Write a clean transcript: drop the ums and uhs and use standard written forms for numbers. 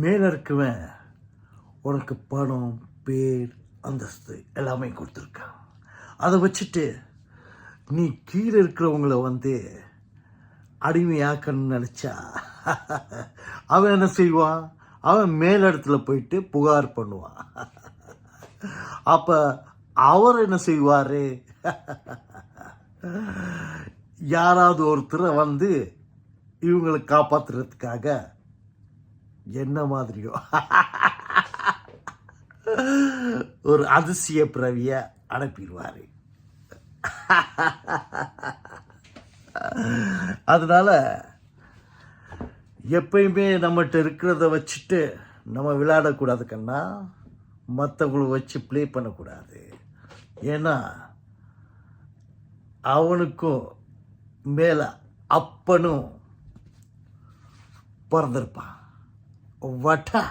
மேலே இருக்கவன் உனக்கு பணம், பேர், அந்தஸ்து எல்லாமே கொடுத்துருக்கான். அதை வச்சுட்டு நீ கீழே இருக்கிறவங்கள அடிமையாக்கணும்னு நினச்சா அவன் என்ன செய்வான்? அவன் மேலிடத்துல போயிட்டு புகார் பண்ணுவான். அப்போ அவர் என்ன செய்வார்? யாராவது ஒருத்தரை இவங்களை காப்பாற்றுறதுக்காக என்ன மாதிரியோ ஒரு அதிசய பிறவிய அனுப்பிடுவார். அதனால எப்பயுமே நம்மகிட்ட இருக்கிறத வச்சுட்டு நம்ம விளையாடக்கூடாது கண்ணா. மற்றவங்களை வச்சு ப்ளே பண்ணக்கூடாது. ஏன்னா அவனுக்கும் மேலே அப்பனும் பிறந்திருப்பான். வட்டா